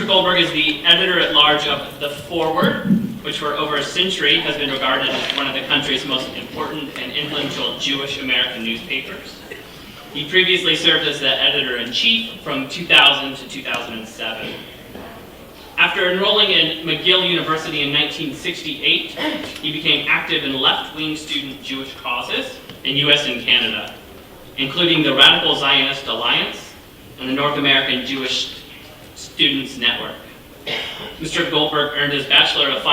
Goldberg is the editor-at-large of The Forward, which for over a century has been regarded as one of the country's most important and influential Jewish American newspapers. He previously served as the editor-in-chief from 2000 to 2007. After enrolling in McGill University in 1968, he became active in left-wing student Jewish causes in US and Canada, including the Radical Zionist Alliance and the North American Jewish Students Network. Mr. Goldberg earned his Bachelor of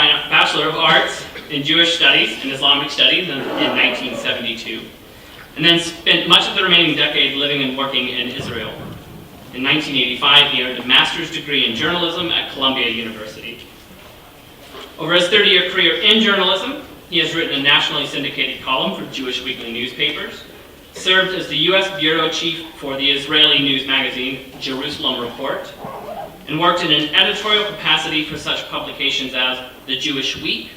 Arts in Jewish Studies and Islamic Studies in 1972, and then spent much of the remaining decade living and working in Israel. In 1985, he earned a master's degree in journalism at Columbia University. Over his 30-year career in journalism, he has written a nationally syndicated column for Jewish weekly newspapers, served as the U.S. bureau chief for the Israeli news magazine Jerusalem Report, and worked in an editorial capacity for such publications as The Jewish Week,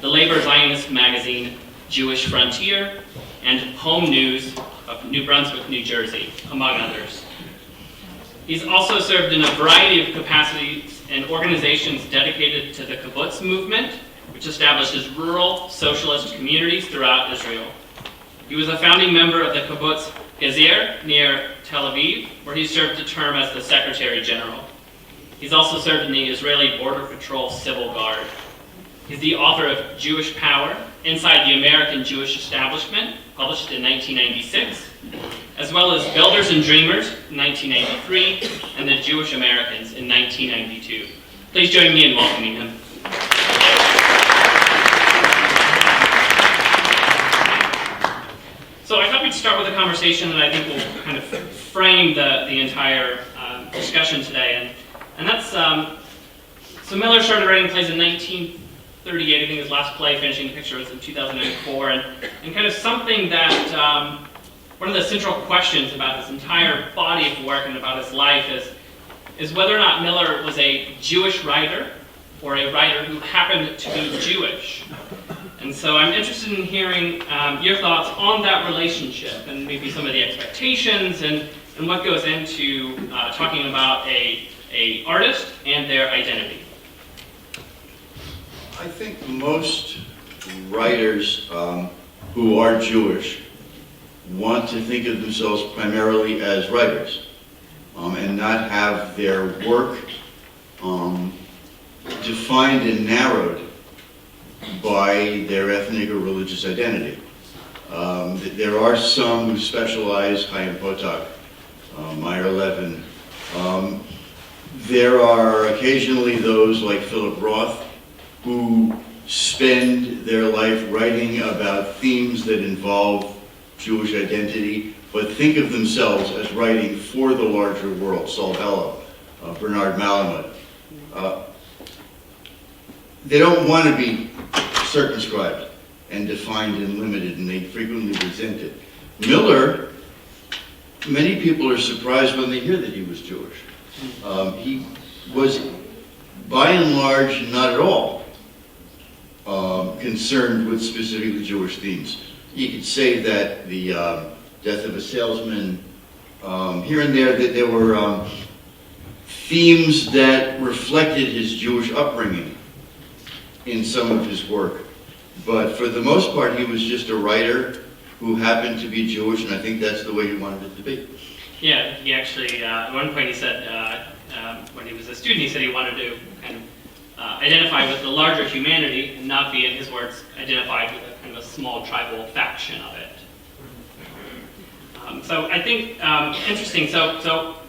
the labor Zionist magazine Jewish Frontier, and Home News of New Brunswick, New Jersey, among others. He's also served in a variety of capacities in organizations dedicated to the kibbutz movement, which establishes rural socialist communities throughout Israel. He was a founding member of the kibbutz Gezer near Tel Aviv, where he served a term as the Secretary General. He's also served in the Israeli Border Patrol Civil Guard. He's the author of Jewish Power, Inside the American Jewish Establishment, published in 1996, as well as Builders and Dreamers in 1993, and The Jewish Americans in 1992. Please join me in welcoming him. So I thought we'd start with a conversation that I think will kind of frame the entire discussion today. And that's, so Miller started writing plays in 1938. I think his last play, Finishing the Picture, was in 2004. And kind of something that, one of the central questions about his entire body of work and about his life is whether or not Miller was a Jewish writer or a writer who happened to be Jewish. And so I'm interested in hearing your thoughts on that relationship and maybe some of the expectations and what goes into talking about a artist and their identity. I think most writers who are Jewish want to think of themselves primarily as writers and not have their work defined and narrowed by their ethnic or religious identity. There are some who specialize, Chaim Potok, Meyer Levin. There are occasionally those like Philip Roth who spend their life writing about themes that involve Jewish identity, but think of themselves as writing for the larger world. Saul Bellow, Bernard Malamud. They don't want to be circumscribed and defined and limited, and they frequently resent it. Miller, many people are surprised when they hear that he was Jewish. He was, by and large, not at all concerned with specifically Jewish themes. You could say that the death of a salesman, here and there, that there were themes that reflected his Jewish upbringing in some of his work. But for the most part, he was just a writer who happened to be Jewish, and I think that's the way he wanted it to be. Yeah, he actually, at one point he said, when he was a student, he said he wanted to kind of identify with the larger humanity and not be, in his words, identified with a kind of a small tribal faction of it. So I think, interesting, so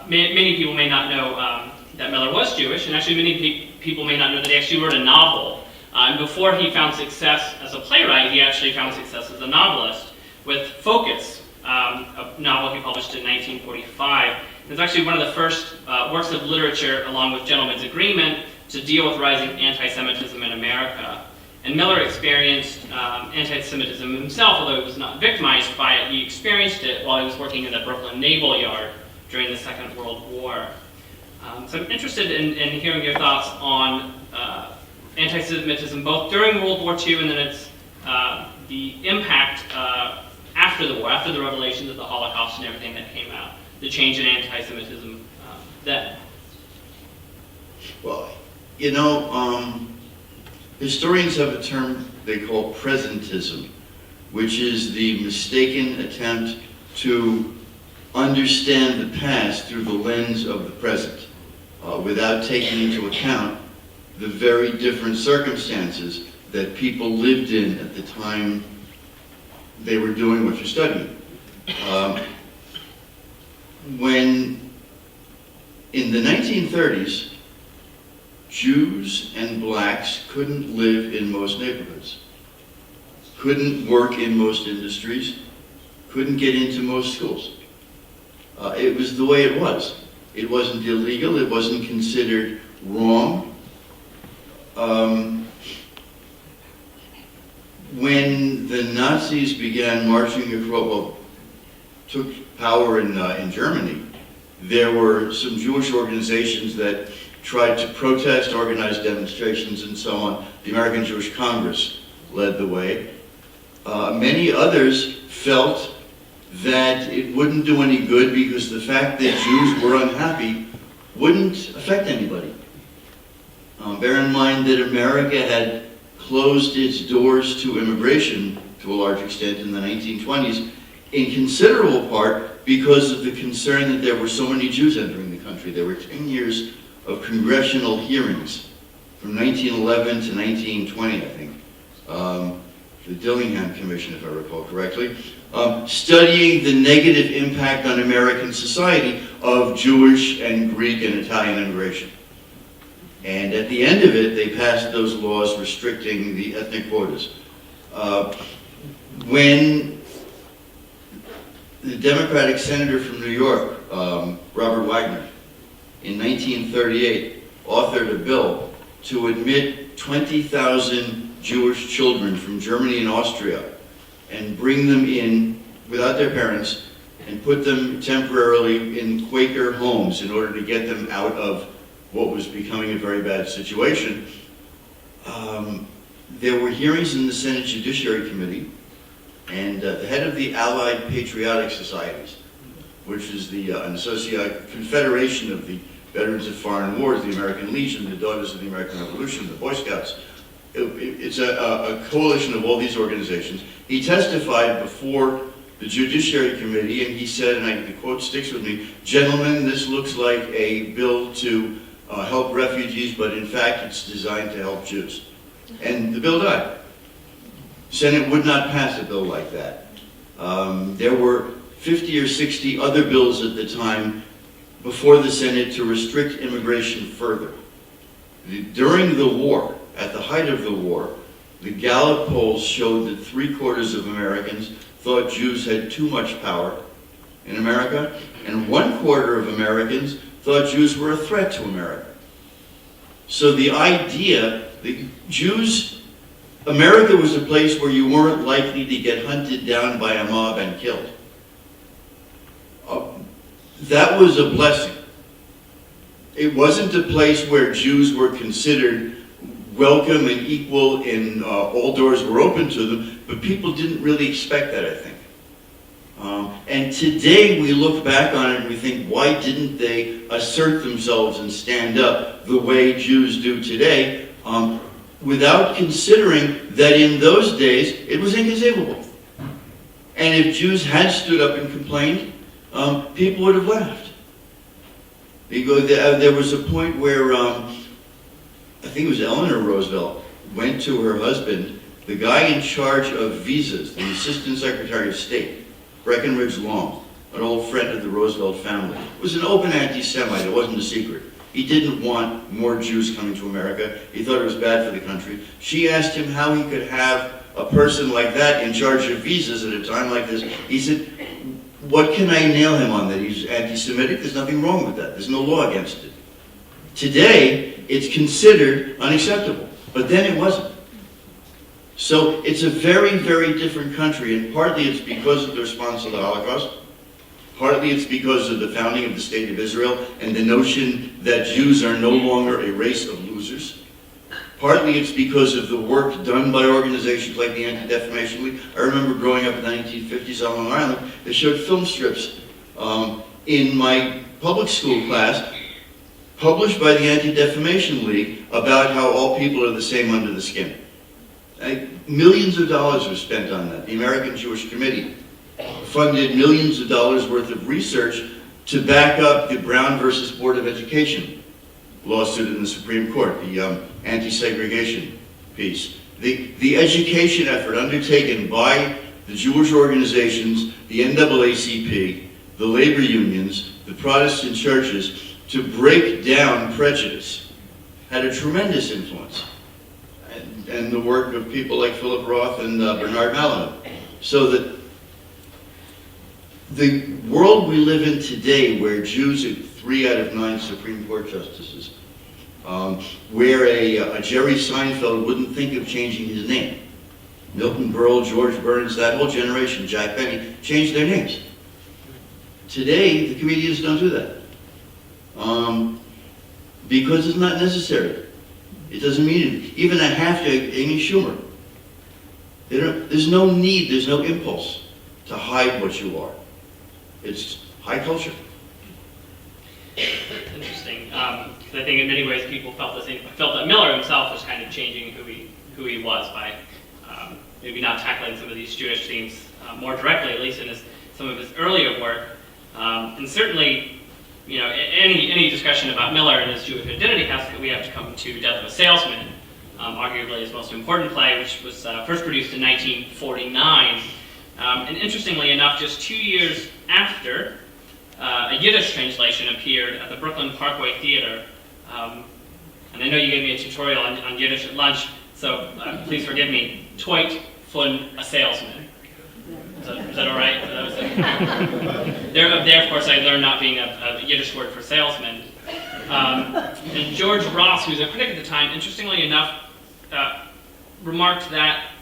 many people may not know that Miller was Jewish, and actually many people may not know that he actually wrote a novel. And before he found success as a playwright, he actually found success as a novelist with Focus, a novel he published in 1945. It's actually one of the first works of literature, along with Gentleman's Agreement, to deal with rising anti-Semitism in America. And Miller experienced anti-Semitism himself, although he was not victimized by it. He experienced it while he was working in the Brooklyn Naval Yard during the Second World War. So I'm interested in hearing your thoughts on anti-Semitism, both during World War II and then its the impact after the war, after the revelations of the Holocaust and everything that came out, the change in anti-Semitism then. Well, historians have a term they call presentism, which is the mistaken attempt to understand the past through the lens of the present, without taking into account the very different circumstances that people lived in at the time they were doing what you're studying. When, in the 1930s, Jews and blacks couldn't live in most neighborhoods, couldn't work in most industries, couldn't get into most schools. It was the way it was. It wasn't illegal, it wasn't considered wrong. When the Nazis began marching across, took power in Germany, there were some Jewish organizations that tried to protest, organize demonstrations, and so on. The American Jewish Congress led the way. Many others felt that it wouldn't do any good because the fact that Jews were unhappy wouldn't affect anybody. Bear in mind that America had closed its doors to immigration to a large extent in the 1920s, in considerable part because of the concern that there were so many Jews entering the country. There were 10 years of congressional hearings from 1911 to 1920, I think. The Dillingham Commission, if I recall correctly, studying the negative impact on American society of Jewish and Greek and Italian immigration. And at the end of it, they passed those laws restricting the ethnic quotas. When the Democratic senator from New York, Robert Wagner, in 1938, authored a bill to admit 20,000 Jewish children from Germany and Austria and bring them in without their parents and put them temporarily in Quaker homes in order to get them out of what was becoming a very bad situation. There were hearings in the Senate Judiciary Committee, and the head of the Allied Patriotic Societies, which is an confederation of the veterans of foreign wars, the American Legion, the Daughters of the American Revolution, the Boy Scouts. It's a coalition of all these organizations. He testified before the Judiciary Committee, and he said, and the quote sticks with me, "Gentlemen, this looks like a bill to help refugees, but in fact it's designed to help Jews." And the bill died. Senate would not pass a bill like that. There were 50 or 60 other bills at the time before the Senate to restrict immigration further. During the war, at the height of the war, the Gallup polls showed that 3/4 of Americans thought Jews had too much power in America, and 1/4 of Americans thought Jews were a threat to America. So the idea that America was a place where you weren't likely to get hunted down by a mob and killed. That was a blessing. It wasn't a place where Jews were considered welcome and equal and all doors were open to them, but people didn't really expect that, I think. And today we look back on it and we think, why didn't they assert themselves and stand up the way Jews do today, without considering that in those days it was inconceivable. And if Jews had stood up and complained, people would have laughed. There was a point where, I think it was Eleanor Roosevelt, went to her husband, the guy in charge of visas, the Assistant Secretary of State, Breckinridge Long, an old friend of the Roosevelt family, was an open anti-Semite. It wasn't a secret. He didn't want more Jews coming to America. He thought it was bad for the country. She asked him how he could have a person like that in charge of visas at a time like this. He said, what can I nail him on, that he's anti-Semitic? There's nothing wrong with that. There's no law against it. Today, it's considered unacceptable, but then it wasn't. So it's a very, very different country, and partly it's because of the response to the Holocaust. Partly it's because of the founding of the State of Israel and the notion that Jews are no longer a race of losers. Partly it's because of the work done by organizations like the Anti-Defamation League. I remember growing up in the 1950s on Long Island, they showed film strips in my public school class published by the Anti-Defamation League about how all people are the same under the skin. Millions of dollars were spent on that. The American Jewish Committee funded millions of dollars worth of research to back up the Brown versus Board of Education lawsuit in the Supreme Court, the anti-segregation piece. The education effort undertaken by the Jewish organizations, the NAACP, the labor unions, the Protestant churches, to break down prejudice had a tremendous influence. And the work of people like Philip Roth and Bernard Malinov. So that the world we live in today, where Jews are 3 out of 9 Supreme Court justices, where a Jerry Seinfeld wouldn't think of changing his name. Milton Berle, George Burns, that whole generation, Jack Benny, changed their names. Today, the comedians don't do that. Because it's not necessary. It doesn't mean it. Even a half to Amy Schumer. There's no need, there's no impulse to hide what you are. It's high culture. Interesting. Because I think in many ways people felt the same. Felt that Miller himself was kind of changing who he was by maybe not tackling some of these Jewish themes more directly, at least in some of his earlier work. And certainly, you know, any discussion about Miller and his Jewish identity we have to come to Death of a Salesman, arguably his most important play, which was first produced in 1949. And interestingly enough, just 2 years after, a Yiddish translation appeared at the Brooklyn Parkway Theater. And I know you gave me a tutorial on Yiddish at lunch, so please forgive me. Toit von a salesman. Is that all right? There, of course, I learned not being a Yiddish word for salesman. And George Ross, who was a critic at the time, interestingly enough, remarked that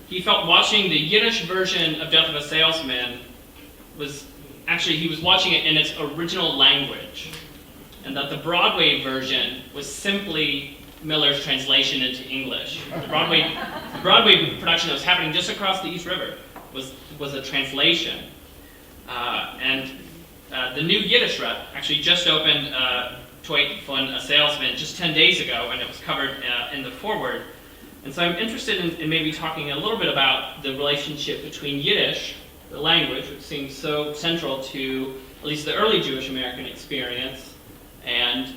he felt watching the Yiddish version of Death of a Salesman he was watching it in its original language, and that the Broadway version was simply Miller's translation into English. The Broadway production that was happening just across the East River was a translation. And the new Yiddish rep actually just opened Toit von a Salesman just 10 days ago, and it was covered in the foreword. And so I'm interested in maybe talking a little bit about the relationship between Yiddish, the language, which seems so central to at least the early Jewish American experience, and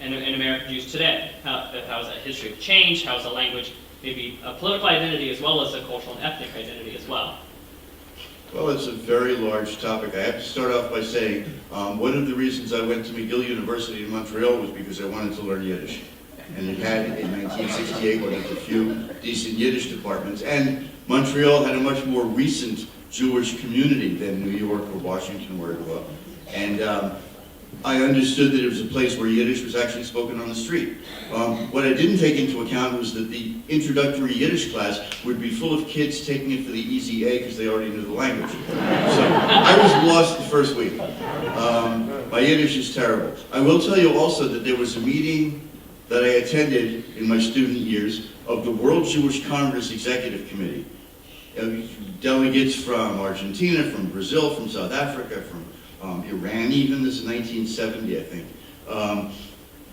American Jews today. How is that history of change? How is the language maybe a political identity as well as a cultural and ethnic identity as well? Well, it's a very large topic. I have to start off by saying one of the reasons I went to McGill University in Montreal was because I wanted to learn Yiddish. And it had, in 1968, one of the few decent Yiddish departments. And Montreal had a much more recent Jewish community than New York or Washington, where I grew up. And I understood that it was a place where Yiddish was actually spoken on the street. What I didn't take into account was that the introductory Yiddish class would be full of kids taking it for the easy A because they already knew the language. So I was lost the first week. My Yiddish is terrible. I will tell you also that there was a meeting that I attended in my student years of the World Jewish Congress Executive Committee. Delegates from Argentina, from Brazil, from South Africa, from Iran even, this is 1970, I think,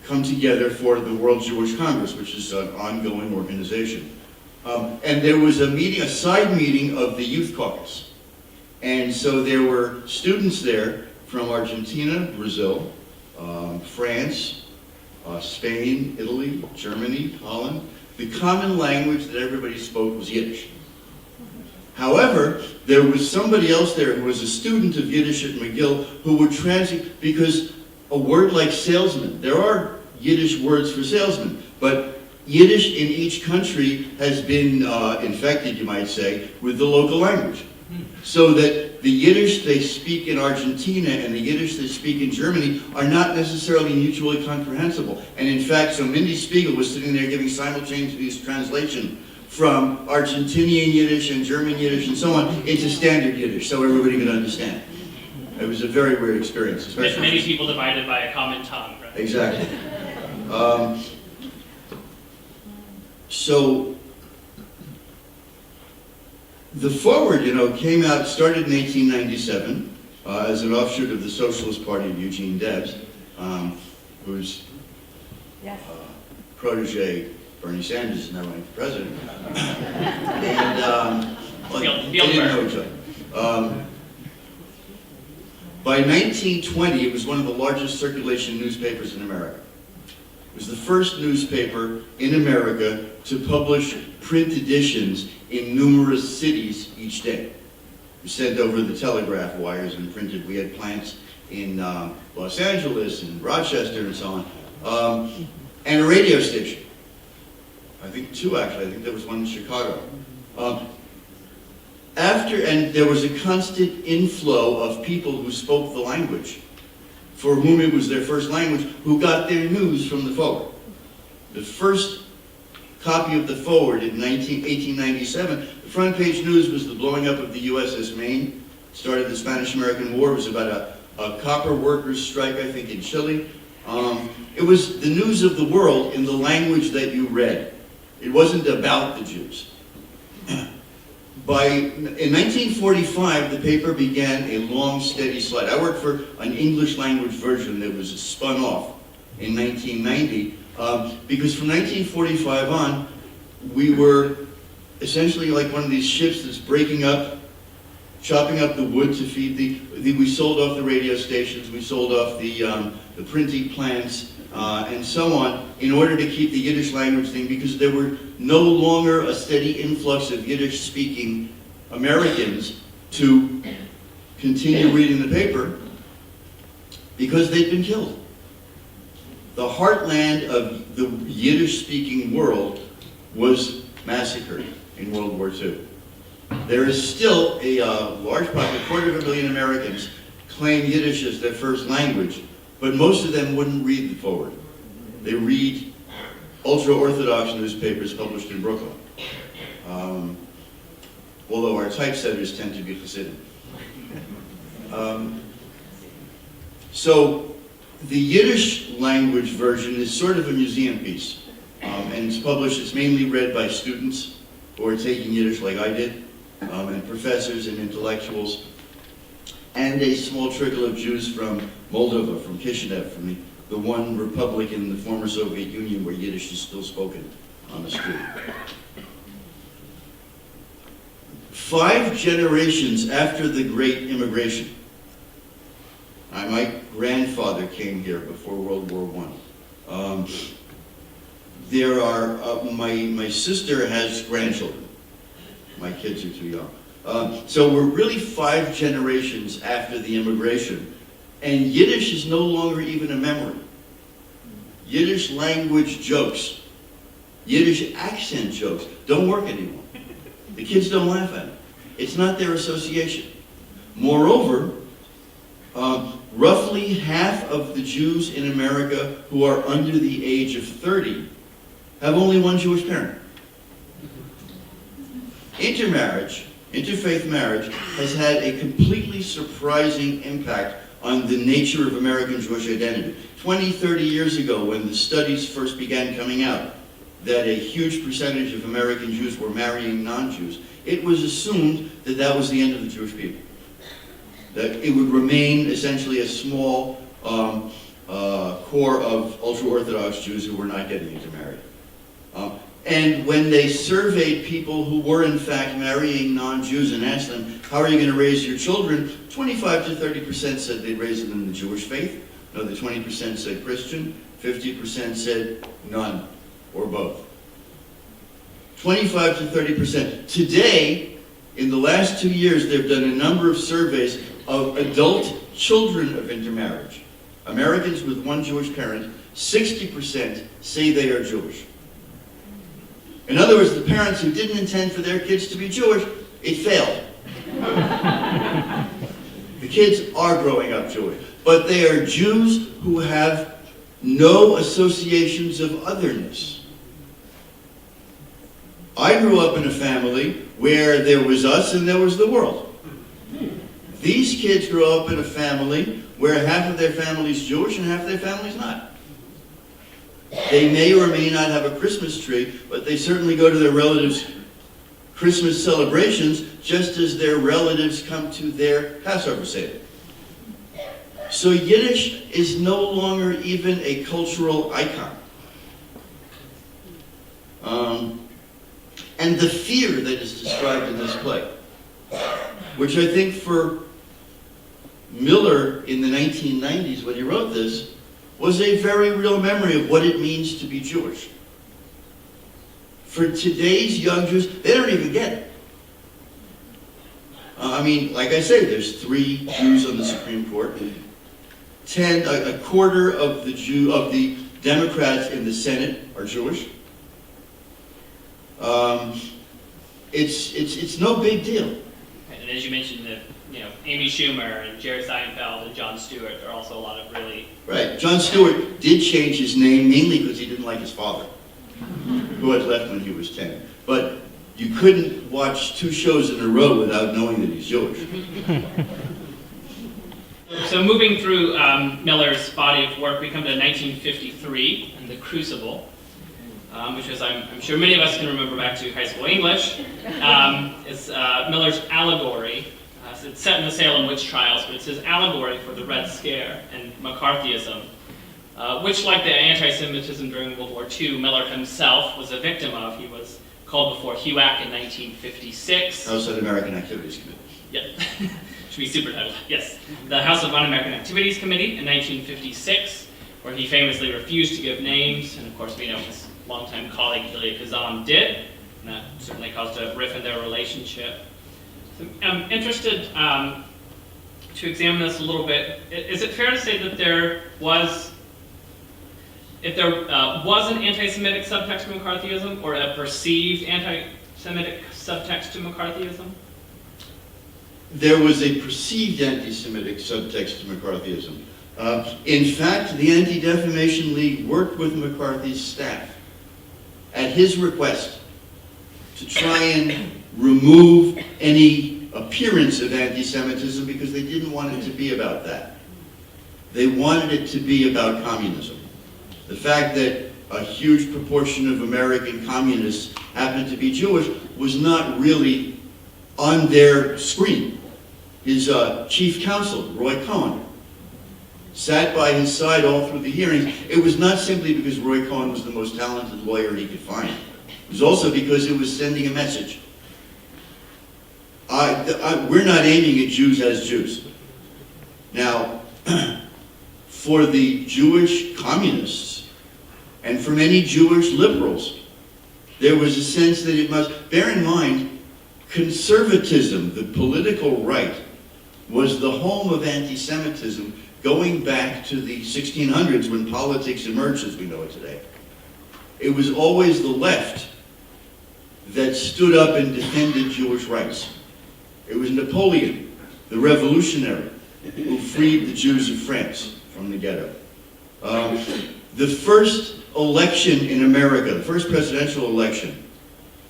come together for the World Jewish Congress, which is an ongoing organization. And there was a meeting, a side meeting of the Youth Caucus. And so there were students there from Argentina, Brazil, France, Spain, Italy, Germany, Holland. The common language that everybody spoke was Yiddish. However, there was somebody else there who was a student of Yiddish at McGill who would translate, because a word like salesman, there are Yiddish words for salesman, but Yiddish in each country has been infected, you might say, with the local language. So that the Yiddish they speak in Argentina and the Yiddish they speak in Germany are not necessarily mutually comprehensible. And in fact, so Mindy Spiegel was sitting there giving simultaneous translation from Argentinian Yiddish and German Yiddish and so on into standard Yiddish so everybody could understand. It was a very weird experience. Especially many people divided by a common tongue, right? Exactly. So the foreword, came out, started in 1897 as an offshoot of the Socialist Party of Eugene Debs. whose Yes. protege, Bernie Sanders, is now running for president. And they didn't know each other. By 1920, it was one of the largest circulation newspapers in America. It was the first newspaper in America to publish print editions in numerous cities each day. We sent over the telegraph wires and printed. We had plants in Los Angeles and Rochester and so on. And a radio station. I think two, actually. I think there was one in Chicago. And there was a constant inflow of people who spoke the language, for whom it was their first language, who got their news from the forward. The first copy of the forward in 1897, the front page news was the blowing up of the USS Maine. Started the Spanish-American War. It was about a copper workers' strike, I think, in Chile. It was the news of the world in the language that you read. It wasn't about the Jews. In 1945, the paper began a long, steady slide. I worked for an English language version that was spun off in 1990, because from 1945 on, we were essentially like one of these ships that's breaking up, chopping up the wood to feed we sold off the radio stations, we sold off the printing plants, and so on, in order to keep the Yiddish language thing, because there were no longer a steady influx of Yiddish-speaking Americans to continue reading the paper, because they'd been killed. The heartland of the Yiddish-speaking world was massacred in World War II. There is still a large population, 250,000 Americans claim Yiddish as their first language, but most of them wouldn't read the forward. They read ultra-Orthodox newspapers published in Brooklyn. Although our typesetters tend to be Hasidic. So the Yiddish language version is sort of a museum piece. And it's published, it's mainly read by students who are taking Yiddish like I did, and professors and intellectuals, and a small trickle of Jews from Moldova, from Kishinev, from the one republic in the former Soviet Union where Yiddish is still spoken on the street. 5 generations after the Great Immigration, my grandfather came here before World War I. There are, my sister has grandchildren. My kids are too young. So we're really 5 generations after the immigration, and Yiddish is no longer even a memory. Yiddish language jokes, Yiddish accent jokes don't work anymore. The kids don't laugh at it. It's not their association. Moreover, roughly half of the Jews in America who are under the age of 30 have only one Jewish parent. Intermarriage, interfaith marriage, has had a completely surprising impact on the nature of American Jewish identity. 20, 30 years ago, when the studies first began coming out, that a huge percentage of American Jews were marrying non-Jews, it was assumed that that was the end of the Jewish people. That it would remain essentially a small core of ultra-Orthodox Jews who were not getting intermarried. And when they surveyed people who were in fact marrying non-Jews and asked them, how are you going to raise your children? 25 to 30% said they'd raise them in the Jewish faith. Another 20% said Christian. 50% said none or both. 25 to 30%. Today, in the last 2 years, they've done a number of surveys of adult children of intermarriage. Americans with one Jewish parent, 60% say they are Jewish. In other words, the parents who didn't intend for their kids to be Jewish, it failed. The kids are growing up Jewish, but they are Jews who have no associations of otherness. I grew up in a family where there was us and there was the world. These kids grow up in a family where half of their family's Jewish and half of their family's not. They may or may not have a Christmas tree, but they certainly go to their relatives' Christmas celebrations just as their relatives come to their Passover Seder. So Yiddish is no longer even a cultural icon. And the fear that is described in this play, which I think for Miller in the 1990s when he wrote this, was a very real memory of what it means to be Jewish. For today's young Jews, they don't even get it. I mean, like I say, there's 3 Jews on the Supreme Court. A quarter of the Democrats in the Senate are Jewish. It's no big deal. And as you mentioned, Amy Schumer and Jerry Seinfeld and Jon Stewart are also a lot of really... Right. Jon Stewart did change his name mainly because he didn't like his father, who had left when he was 10. But you couldn't watch 2 shows in a row without knowing that he's Jewish. So moving through Miller's body of work, we come to 1953 and The Crucible, which is, I'm sure many of us can remember back to high school English. It's Miller's allegory. So it's set in the Salem witch trials, but it's his allegory for the Red Scare and Mccarthyism, which, like the anti-Semitism during World War II, Miller himself was a victim of. He was called before HUAC in 1956. House Un-American Activities Committee. Yeah. Should be super titled. Yes. The House of Un-American Activities Committee in 1956, where he famously refused to give names, and of course we know his longtime colleague Elia Kazan did, and that certainly caused a rift in their relationship. So I'm interested to examine this a little bit. Is it fair to say that if there was an anti-Semitic subtext to McCarthyism, or a perceived anti-Semitic subtext to McCarthyism? There was a perceived anti-Semitic subtext to McCarthyism. In fact, the Anti-Defamation League worked with McCarthy's staff at his request to try and remove any appearance of anti-Semitism because they didn't want it to be about that. They wanted it to be about communism. The fact that a huge proportion of American communists happened to be Jewish was not really on their screen. His chief counsel, Roy Cohn, sat by his side all through the hearings. It was not simply because Roy Cohn was the most talented lawyer he could find. It was also because it was sending a message. We're not aiming at Jews as Jews. Now, for the Jewish communists and for many Jewish liberals, there was a sense that it must, bear in mind, conservatism, the political right, was the home of anti-Semitism going back to the 1600s when politics emerged as we know it today. It was always the left that stood up and defended Jewish rights. It was Napoleon, the revolutionary, who freed the Jews of France from the ghetto. The first election in America, the first presidential election,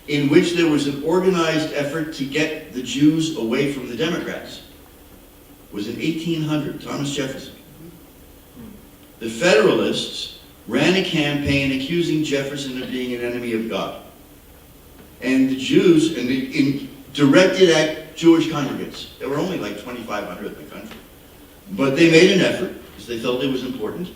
in which there was an organized effort to get the Jews away from the Democrats, was in 1800, Thomas Jefferson. The Federalists ran a campaign accusing Jefferson of being an enemy of God. And the Jews, directed at Jewish congregants. There were only like 2,500 in the country. But they made an effort, because they felt it was important.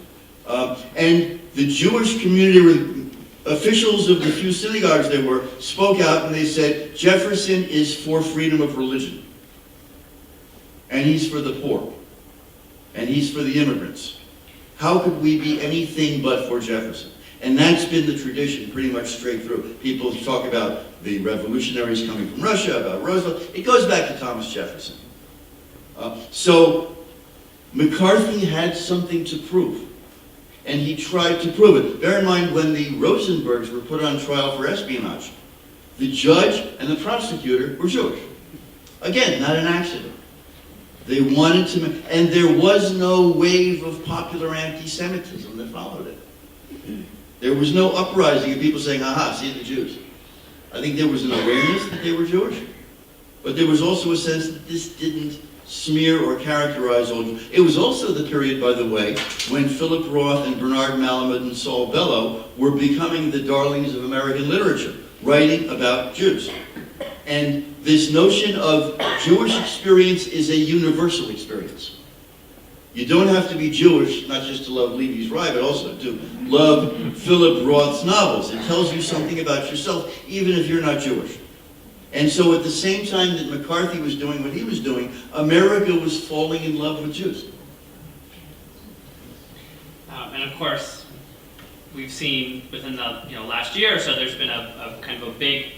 And the Jewish community, officials of the few synagogues there were, spoke out and they said, Jefferson is for freedom of religion. And he's for the poor. And he's for the immigrants. How could we be anything but for Jefferson? And that's been the tradition pretty much straight through. People talk about the revolutionaries coming from Russia, about Roosevelt. It goes back to Thomas Jefferson. So McCarthy had something to prove. And he tried to prove it. Bear in mind, when the Rosenbergs were put on trial for espionage, the judge and the prosecutor were Jewish. Again, not an accident. They wanted to, and there was no wave of popular anti-Semitism that followed it. There was no uprising of people saying, aha, see the Jews. I think there was an awareness that they were Jewish. But there was also a sense that this didn't smear or characterize all Jews. It was also the period, by the way, when Philip Roth and Bernard Malamud and Saul Bellow were becoming the darlings of American literature, writing about Jews. And this notion of Jewish experience is a universal experience. You don't have to be Jewish, not just to love Levi's Rye, but also to love Philip Roth's novels. It tells you something about yourself, even if you're not Jewish. And so at the same time that McCarthy was doing what he was doing, America was falling in love with Jews. And of course, we've seen within the last year or so, there's been a kind of a big,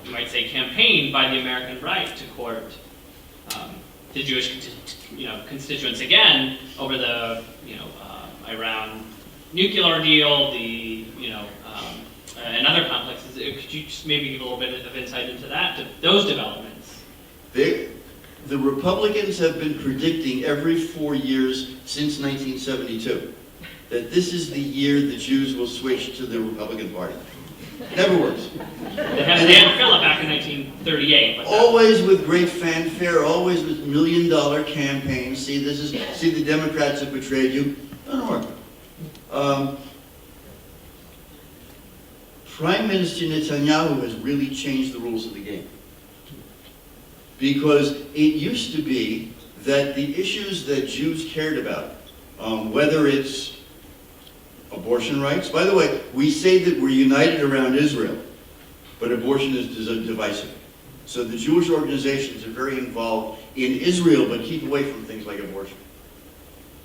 you might say, campaign by the American right to court the Jewish constituents again over the Iran nuclear deal, and other complexes. Could you just maybe give a little bit of insight into that, to those developments? The Republicans have been predicting every 4 years since 1972 that this is the year the Jews will switch to the Republican Party. Never works. They had Philip back in 1938. Always with great fanfare, always with million-dollar campaigns. See, the Democrats have betrayed you. Doesn't work. Prime Minister Netanyahu has really changed the rules of the game. Because it used to be that the issues that Jews cared about, whether it's abortion rights. By the way, we say that we're united around Israel, but abortion is divisive. So the Jewish organizations are very involved in Israel, but keep away from things like abortion.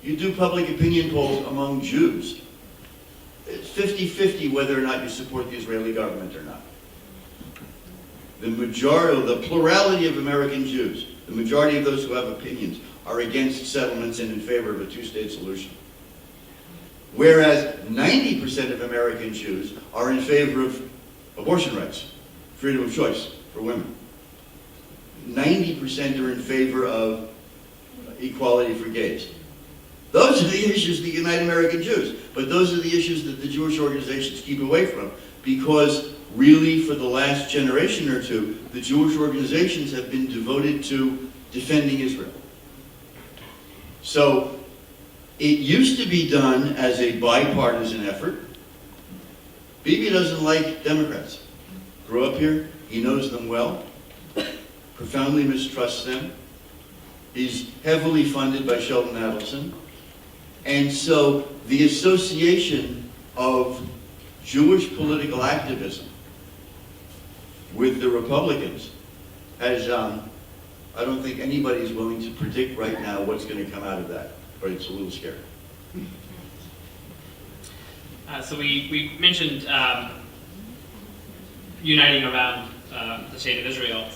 You do public opinion polls among Jews. It's 50-50 whether or not you support the Israeli government or not. The plurality of American Jews, the majority of those who have opinions, are against settlements and in favor of a two-state solution. Whereas 90% of American Jews are in favor of abortion rights, freedom of choice for women. 90% are in favor of equality for gays. Those are the issues that unite American Jews, but those are the issues that the Jewish organizations keep away from, because really for the last generation or two, the Jewish organizations have been devoted to defending Israel. So it used to be done as a bipartisan effort. Bibi doesn't like Democrats. Grew up here, he knows them well, profoundly mistrusts them. He's heavily funded by Sheldon Adelson. And so the association of Jewish political activism with the Republicans has, I don't think anybody's willing to predict right now what's going to come out of that, but it's a little scary. So we mentioned uniting around the state of Israel.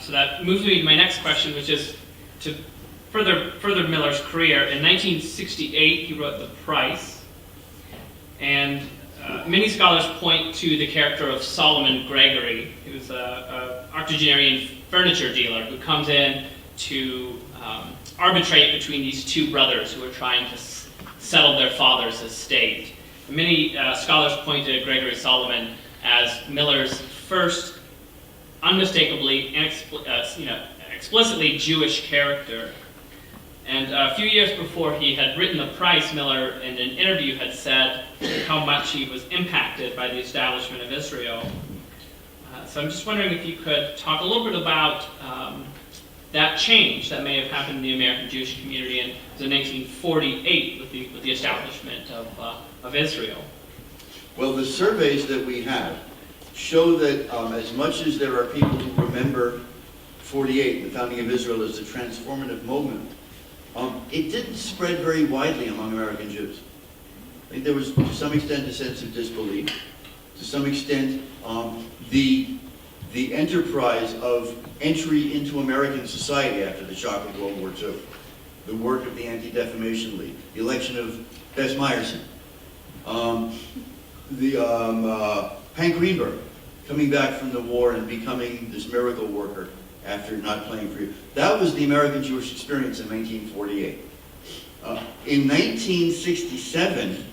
So that moves me to my next question, which is to further Miller's career. In 1968, he wrote The Price, and many scholars point to the character of Solomon Gregory, who was an octogenarian furniture dealer who comes in to arbitrate between these two brothers who are trying to settle their father's estate. Many scholars point to Gregory Solomon as Miller's first unmistakably and explicitly Jewish character. And a few years before he had written The Price, Miller in an interview had said how much he was impacted by the establishment of Israel. So I'm just wondering if you could talk a little bit about that change that may have happened in the American Jewish community in 1948 with the establishment of Israel. Well, the surveys that we have show that as much as there are people who remember 48, the founding of Israel, as a transformative moment, it didn't spread very widely among American Jews. I think there was, to some extent, a sense of disbelief. To some extent, the enterprise of entry into American society after the shock of World War II, the work of the Anti-Defamation League, the election of Bess Meyerson, Hank Greenberg coming back from the war and becoming this miracle worker after not playing for you. That was the American Jewish experience in 1948. In 1967,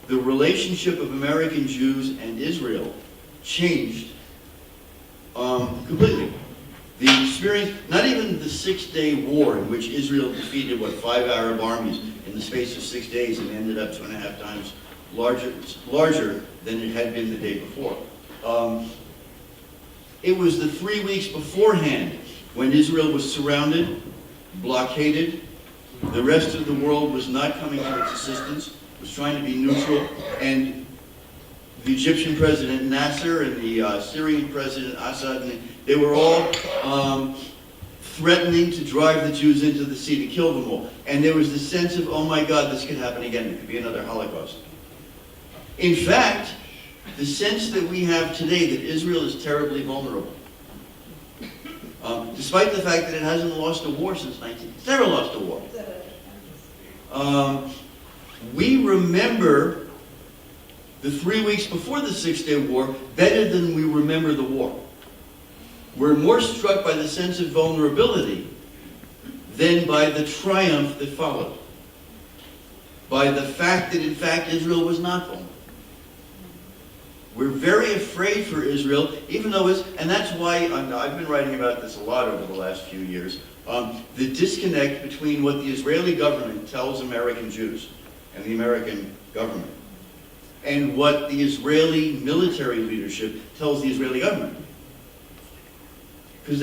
the relationship of American Jews and Israel changed completely. The experience, not even the 6-day war in which Israel defeated, 5 Arab armies in the space of 6 days and ended up 2.5 times larger than it had been the day before. It was the 3 weeks beforehand when Israel was surrounded, blockaded, The rest of the world was not coming to its assistance, was trying to be neutral, and the Egyptian president Nasser and the Syrian president Assad, and they were all threatening to drive the Jews into the sea, to kill them all. And there was the sense of, oh my God, this could happen again. It could be another Holocaust. In fact, the sense that we have today that Israel is terribly vulnerable, despite the fact that it hasn't lost a war since it's never lost a war. We remember the 3 weeks before the Six-Day War better than we remember the war. We're more struck by the sense of vulnerability than by the triumph that followed. By the fact that, in fact, Israel was not vulnerable. We're very afraid for Israel, even though and that's why I've been writing about this a lot over the last few years, the disconnect between what the Israeli government tells American Jews and the American government, and what the Israeli military leadership tells the Israeli government. Because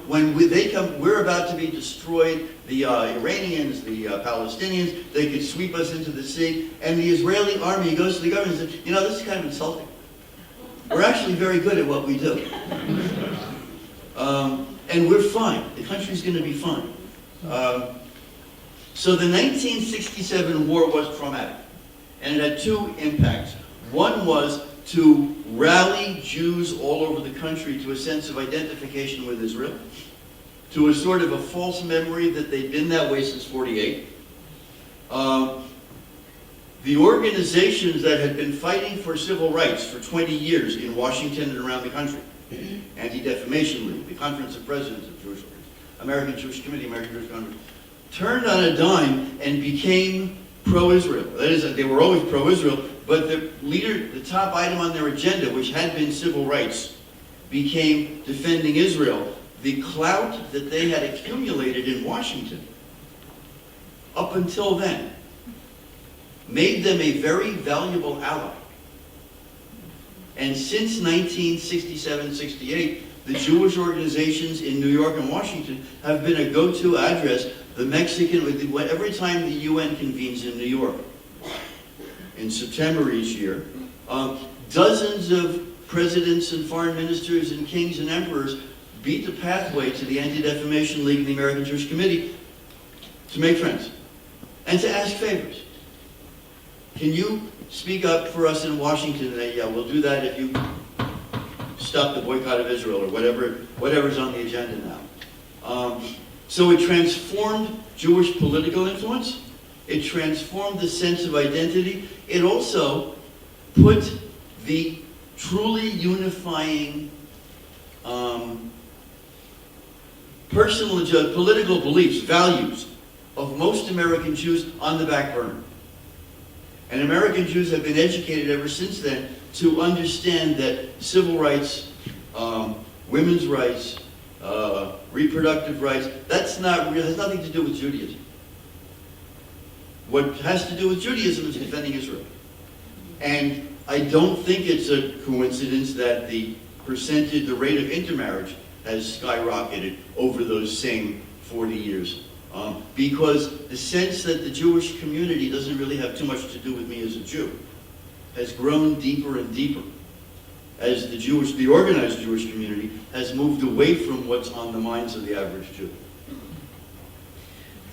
when they come, we're about to be destroyed. The Iranians, the Palestinians, they could sweep us into the sea. And the Israeli army goes to the government and says, this is kind of insulting. We're actually very good at what we do. And we're fine. The country's going to be fine. So the 1967 war was traumatic. And it had two impacts. One was to rally Jews all over the country to a sense of identification with Israel, to a sort of a false memory that they'd been that way since 48. The organizations that had been fighting for civil rights for 20 years in Washington and around the country, Anti-Defamation League, the Conference of Presidents of Jewish Leaders, American Jewish Committee, American Jewish Congress, turned on a dime and became pro-Israel. That is, they were always pro-Israel, but the top item on their agenda, which had been civil rights, became defending Israel. The clout that they had accumulated in Washington up until then made them a very valuable ally. And since 1967-68, the Jewish organizations in New York and Washington have been a go-to address. The Mexican, every time the UN convenes in New York, in September each year, dozens of presidents and foreign ministers and kings and emperors beat the pathway to the Anti-Defamation League and the American Jewish Committee to make friends and to ask favors. Can you speak up for us in Washington? And yeah, we'll do that if you stop the boycott of Israel or whatever's on the agenda now. So it transformed Jewish political influence. It transformed the sense of identity. It also put the truly unifying political beliefs, values of most American Jews on the back burner. And American Jews have been educated ever since then to understand that civil rights, women's rights, reproductive rights, has nothing to do with Judaism. What has to do with Judaism is defending Israel. And I don't think it's a coincidence that the rate of intermarriage has skyrocketed over those same 40 years. Because the sense that the Jewish community doesn't really have too much to do with me as a Jew has grown deeper and deeper as the organized Jewish community has moved away from what's on the minds of the average Jew.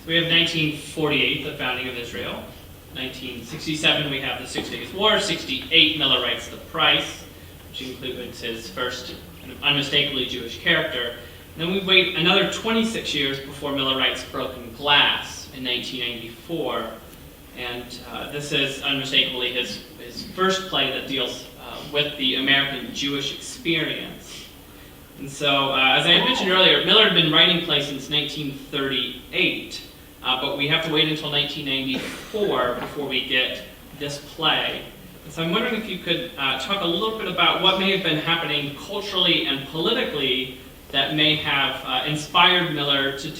So we have 1948, the founding of Israel. 1967, we have the 6 Days War. 68, Miller writes The Price, which includes his first kind of unmistakably Jewish character. And then we wait another 26 years before Miller writes Broken Glass in 1994. And this is unmistakably his first play that deals with the American Jewish experience. And so, as I had mentioned earlier, Miller had been writing plays since 1938, but we have to wait until 1994 before we get this play. And so I'm wondering if you could talk a little bit about what may have been happening culturally and politically that may have inspired Miller to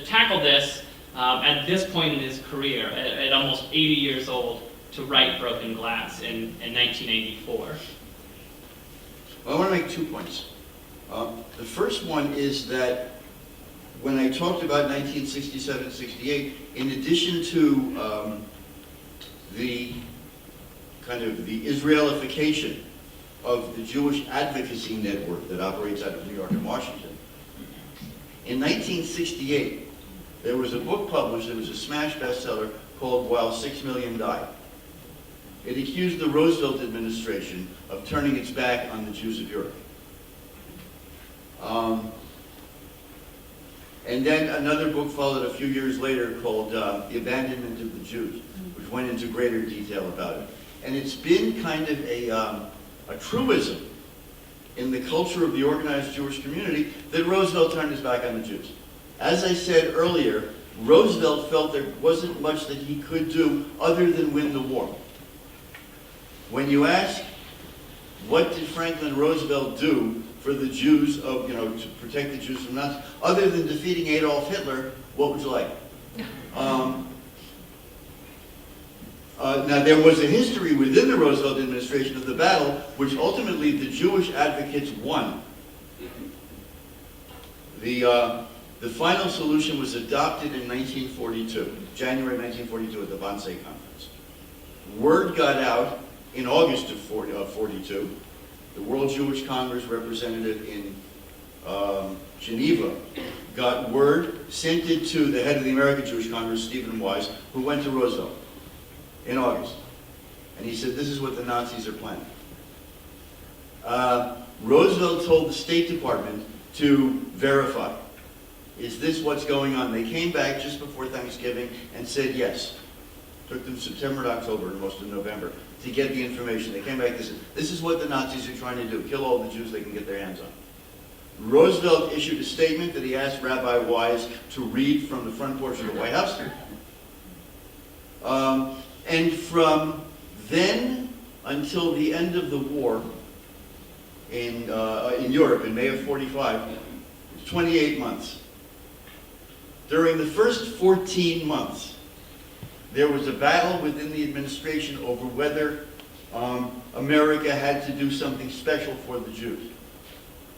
tackle this at this point in his career, at almost 80 years old, to write Broken Glass in 1984. Well, I want to make 2 points. The first one is that when I talked about 1967-68, in addition to the kind of the Israelification of the Jewish advocacy network that operates out of New York and Washington, in 1968, there was a book published that was a smash bestseller called While 6 Million Died. It accused the Roosevelt administration of turning its back on the Jews of Europe. And then another book followed a few years later called The Abandonment of the Jews, which went into greater detail about it. And it's been kind of a truism in the culture of the organized Jewish community that Roosevelt turned his back on the Jews. As I said earlier, Roosevelt felt there wasn't much that he could do other than win the war. When you ask, what did Franklin Roosevelt do for the Jews of, to protect the Jews from Nazis, other than defeating Adolf Hitler, what would you like? Now, there was a history within the Roosevelt administration of the battle, which ultimately the Jewish advocates won. The final solution was adopted in 1942, January 1942 at the Wannsee Conference. Word got out in August of 42. The World Jewish Congress representative in Geneva got word, sent it to the head of the American Jewish Congress, Stephen Wise, who went to Roosevelt in August. And he said, this is what the Nazis are planning. Roosevelt told the State Department to verify. Is this what's going on? They came back just before Thanksgiving and said yes. Took them September and October and most of November to get the information. They came back and said, this is what the Nazis are trying to do. Kill all the Jews they can get their hands on. Roosevelt issued a statement that he asked Rabbi Wise to read from the front porch of the White House. And from then until the end of the war in Europe in May of 45, 28 months. During the first 14 months, there was a battle within the administration over whether America had to do something special for the Jews.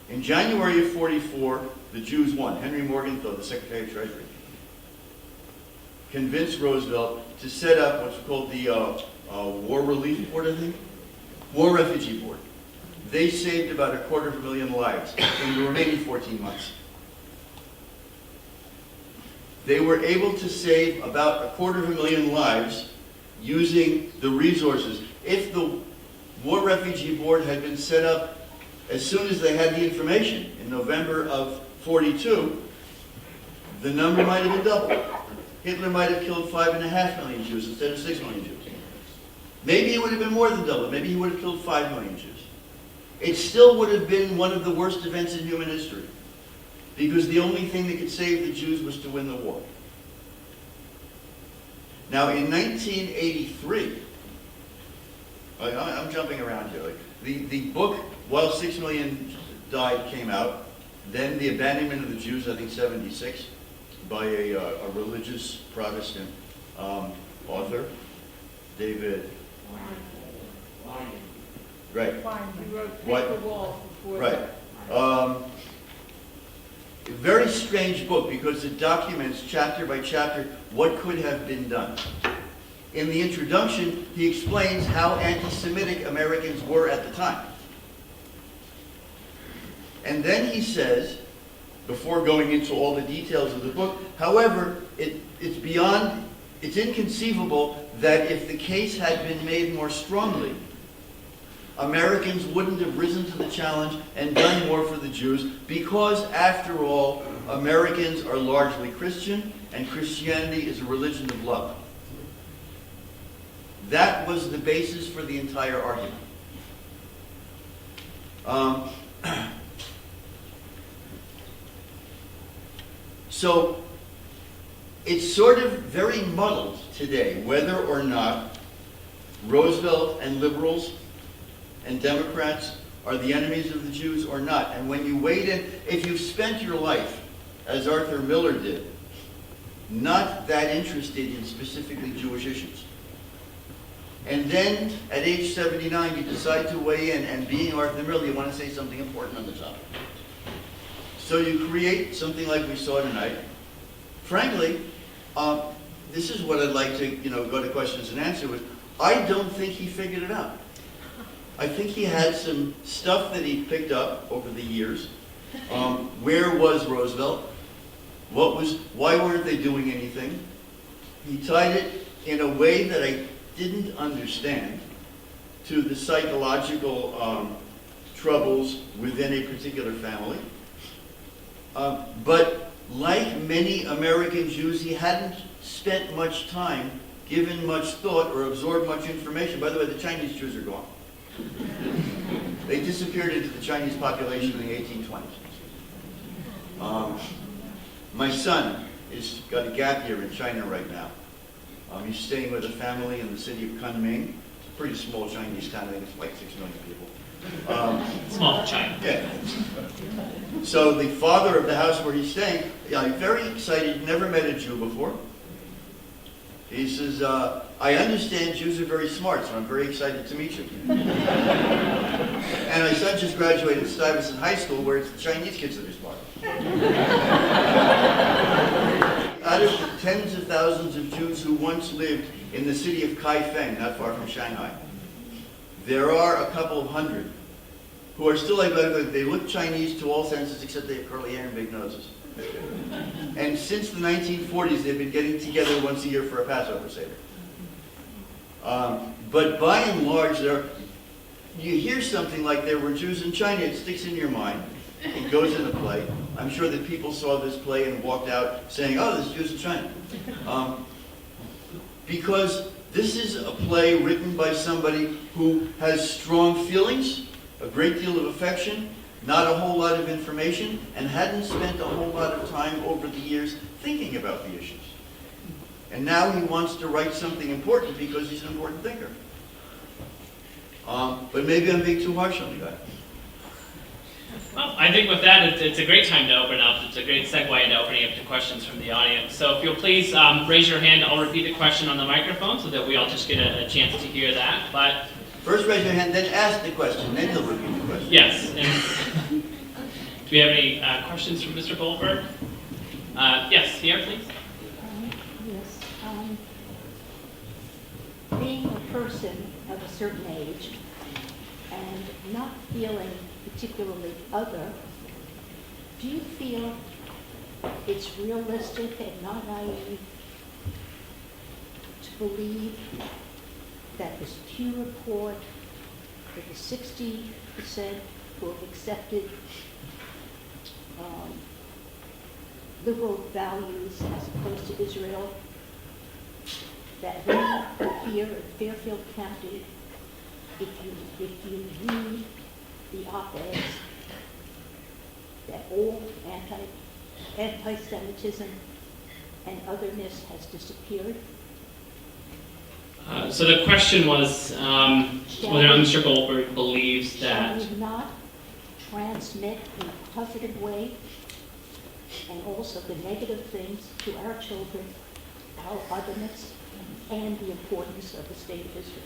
In January of 44, the Jews won. Henry Morgenthau, the Secretary of Treasury, convinced Roosevelt to set up what's called the War Relief Board, I think? War Refugee Board. They saved about 250,000 lives in the remaining 14 months. They were able to save about 250,000 lives using the resources. If the War Refugee Board had been set up as soon as they had the information in November of 42, the number might have been doubled. Hitler might have killed 5.5 million Jews instead of 6 million Jews. Maybe it would have been more than double. Maybe he would have killed 5 million Jews. It still would have been one of the worst events in human history, because the only thing that could save the Jews was to win the war. Now, in 1983, I'm jumping around here. The book, While 6 Million Died, came out. Then The Abandonment of the Jews, I think 76, by a religious Protestant author, David. Right. He wrote What? Paper Walls before Right. that. A very strange book because it documents chapter by chapter what could have been done. In the introduction, he explains how anti-Semitic Americans were at the time. And then he says, before going into all the details of the book, however, it's inconceivable that if the case had been made more strongly, Americans wouldn't have risen to the challenge and done more for the Jews, because, after all, Americans are largely Christian, and Christianity is a religion of love. That was the basis for the entire argument. So, it's sort of very muddled today whether or not Roosevelt and liberals and Democrats are the enemies of the Jews or not. And when you wade in, if you've spent your life, as Arthur Miller did, not that interested in specifically Jewish issues, and then at age 79 you decide to weigh in, and being Arthur Miller, you want to say something important on the topic. So you create something like we saw tonight. Frankly, this is what I'd like to, go to questions and answer with. I don't think he figured it out. I think he had some stuff that he picked up over the years. Where was Roosevelt? Why weren't they doing anything? He tied it in a way that I didn't understand to the psychological troubles within a particular family. But like many American Jews, he hadn't spent much time, given much thought, or absorbed much information. By the way, the Chinese Jews are gone. They disappeared into the Chinese population in the 1820s. My son has got a gap year in China right now. He's staying with a family in the city of Kunming. It's a pretty small Chinese town. I think it's like 6 million people. Small for China. Yeah. So the father of the house where he's staying, very excited, never met a Jew before. He says, I understand Jews are very smart, so I'm very excited to meet you. And my son just graduated Stuyvesant High School, where it's the Chinese kids that are smart. Out of the tens of thousands of Jews who once lived in the city of Kaifeng, not far from Shanghai, there are a couple of hundred who are still like, they look Chinese to all senses, except they have curly hair and big noses. And since the 1940s, they've been getting together once a year for a Passover Seder. But by and large, you hear something like there were Jews in China, it sticks in your mind. It goes in a play. I'm sure that people saw this play and walked out saying, oh, there's Jews in China. Because this is a play written by somebody who has strong feelings, a great deal of affection, not a whole lot of information, and hadn't spent a whole lot of time over the years thinking about the issues. And now he wants to write something important because he's an important thinker. But maybe I'm being too harsh on the guy. Well, I think with that, it's a great time to open up. It's a great segue into opening up to questions from the audience. So if you'll please raise your hand, I'll repeat the question on the microphone so that we all just get a chance to hear that. But first raise your hand, then ask the question, then you'll repeat the question. yes. And do we have any questions from Mr. Goldberg? Yes, here, please. Yes. Being a person of a certain age and not feeling particularly other, do you feel it's realistic and not naive to believe that this Pew report, that the 60% who have accepted liberal values as opposed to Israel, that we here in Fairfield County, if you read the op-eds, that all anti-Semitism and otherness has disappeared? So the question was whether Mr. Goldberg believes that... Shall we not transmit in a positive way and also the negative things to our children, our otherness, and the importance of the state of Israel?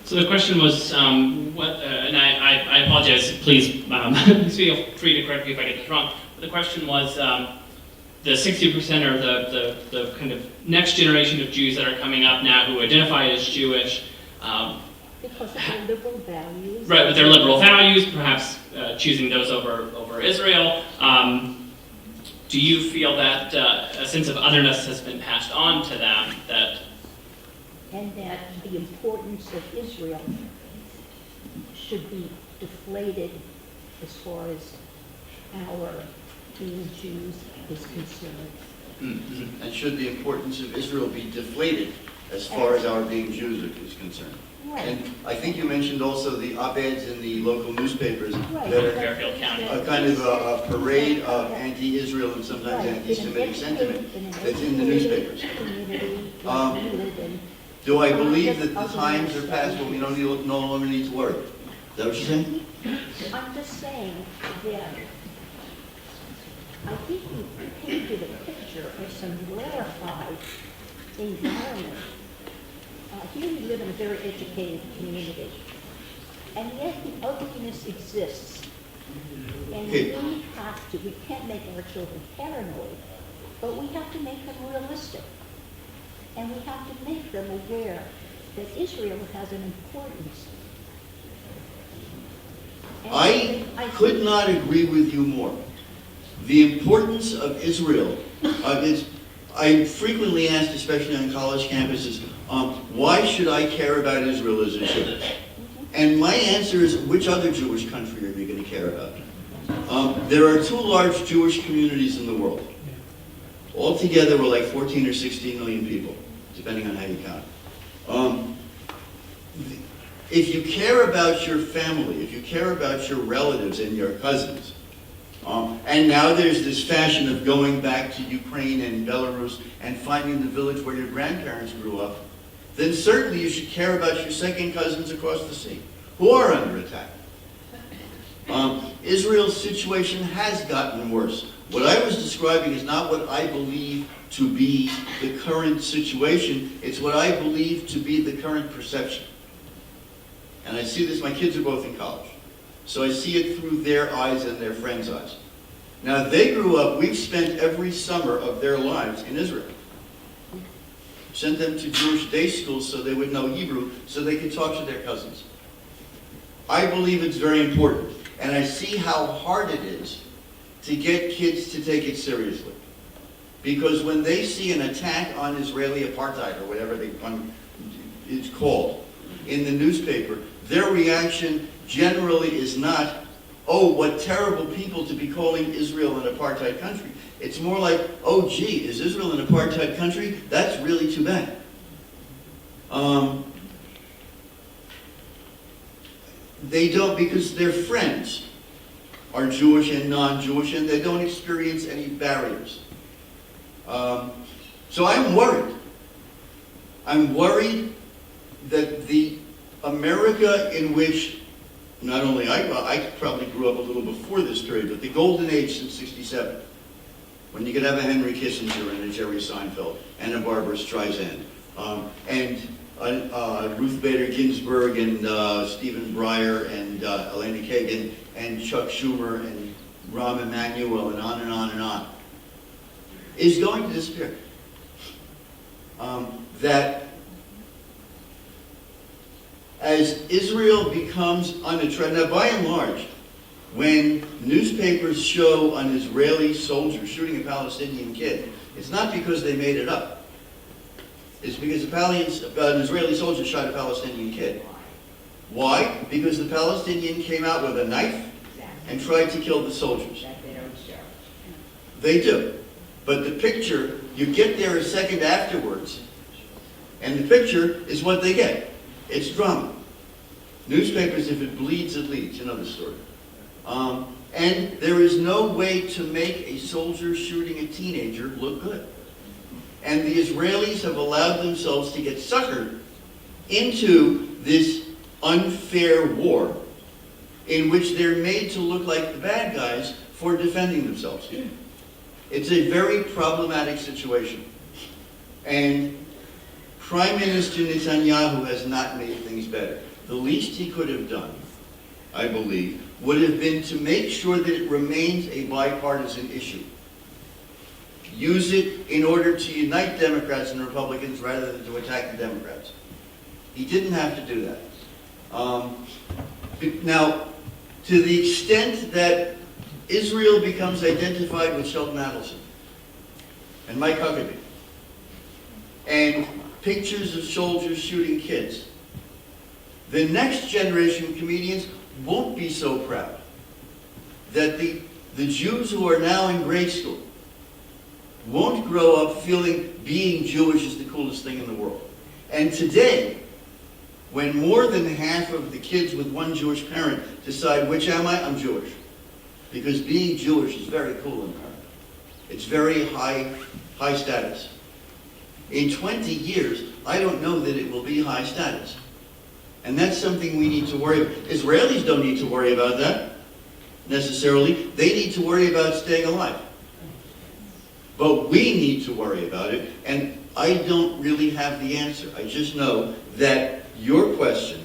So the question was, and I apologize, please feel free to correct me if I get this wrong, but the question was the 60% or the kind of next generation of Jews that are coming up now who identify as Jewish. Because of their liberal values. Right, with their liberal values, perhaps choosing those over Israel. Do you feel that a sense of otherness has been passed on to them? And that the importance of Israel should be deflated as far as our being Jews is concerned. Mm-hmm. And should the importance of Israel be deflated as far as our being Jews is concerned? Right. And I think you mentioned also the op-eds in the local newspapers Right. that are Fairfield County. a kind of a parade of anti-Israel and sometimes anti-Semitic sentiment that's in the newspapers. Do I believe that the times are past when we no longer need to worry? Is that what you're saying? I'm just saying that I think you painted a picture of some rarefied environment. Here we live in a very educated community, and yet the ugliness exists And Okay. we have to, we can't make our children paranoid, but we have to make them realistic. And we have to make them aware that Israel has an importance. And I could not agree with you more. The importance of Israel, I'm frequently asked, especially on college campuses, why should I care about Israel as a Jew? And my answer is, which other Jewish country are you going to care about? There are two large Jewish communities in the world. Altogether, we're like 14 or 16 million people, depending on how you count. If you care about your family, if you care about your relatives and your cousins, and now there's this fashion of going back to Ukraine and Belarus and finding the village where your grandparents grew up, then certainly you should care about your second cousins across the sea, who are under attack. Israel's situation has gotten worse. What I was describing is not what I believe to be the current situation, it's what I believe to be the current perception. And I see this, my kids are both in college, so I see it through their eyes and their friends' eyes. Now, they grew up, we've spent every summer of their lives in Israel. Sent them to Jewish day schools so they would know Hebrew, so they could talk to their cousins. I believe it's very important, and I see how hard it is to get kids to take it seriously. Because when they see an attack on Israeli apartheid, or whatever it's called, in the newspaper, their reaction generally is not, oh, what terrible people to be calling Israel an apartheid country. It's more like, oh, gee, is Israel an apartheid country? That's really too bad. They don't, because their friends are Jewish and non-Jewish, and they don't experience any barriers. So I'm worried. I'm worried that the America in which not only I probably grew up a little before this period, but the golden age since '67, when you could have a Henry Kissinger and a Jerry Seinfeld and a Barbara Streisand, and Ruth Bader Ginsburg and Stephen Breyer and Elena Kagan and Chuck Schumer and Rahm Emanuel and on and on and on, is going to disappear. That as Israel becomes unattractive, now by and large, when newspapers show an Israeli soldier shooting a Palestinian kid, it's not because they made it up. It's because an Israeli soldier shot a Palestinian kid. Why? Because the Palestinian came out with a knife and tried to kill the soldiers. They do. But the picture, you get there a second afterwards, and the picture is what they get. It's drama. Newspapers, if it bleeds, it leads. Another story. And there is no way to make a soldier shooting a teenager look good. And the Israelis have allowed themselves to get suckered into this unfair war in which they're made to look like the bad guys for defending themselves. It's a very problematic situation. And Prime Minister Netanyahu has not made things better. The least he could have done, I believe, would have been to make sure that it remains a bipartisan issue. Use it in order to unite Democrats and Republicans rather than to attack the Democrats. He didn't have to do that. Now, to the extent that Israel becomes identified with Sheldon Adelson and Mike Huckabee, and pictures of soldiers shooting kids, the next generation of comedians won't be so proud that the Jews who are now in grade school won't grow up feeling being Jewish is the coolest thing in the world. And today, when more than half of the kids with one Jewish parent decide, which am I? I'm Jewish. Because being Jewish is very cool in America. It's very high status. In 20 years, I don't know that it will be high status. And that's something we need to worry about. Israelis don't need to worry about that, necessarily. They need to worry about staying alive. But we need to worry about it, and I don't really have the answer. I just know that your question,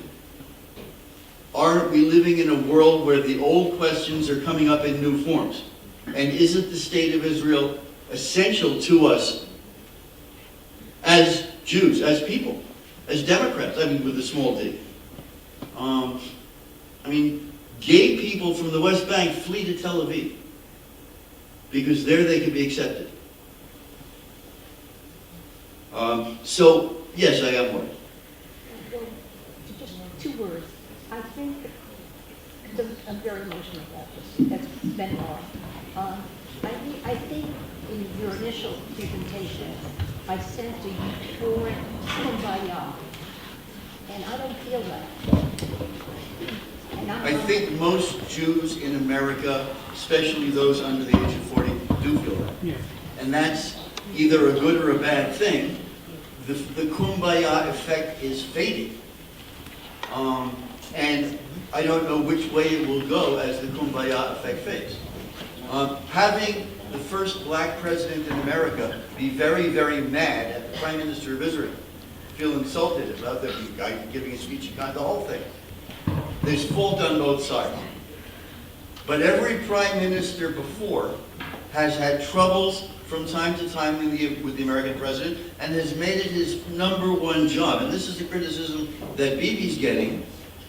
aren't we living in a world where the old questions are coming up in new forms? And isn't the state of Israel essential to us as Jews, as people, as Democrats, I mean with a small d? I mean, gay people from the West Bank flee to Tel Aviv because there they can be accepted. So, yes, I am worried. Well, just 2 words. I think, I'm very emotional about this, that's been long. I think in your initial presentation, I sensed a euphoric kumbaya, and I don't feel that. And I think most Jews in America, especially those under the age of 40, do feel that. Yeah. And that's either a good or a bad thing. The kumbaya effect is fading. And I don't know which way it will go as the kumbaya effect fades. Having the first black president in America be very, very mad at the Prime Minister of Israel, feel insulted about the guy giving a speech, the whole thing. There's fault on both sides. But every prime minister before has had troubles from time to time with the American president and has made it his #1 job. And this is the criticism that Bibi's getting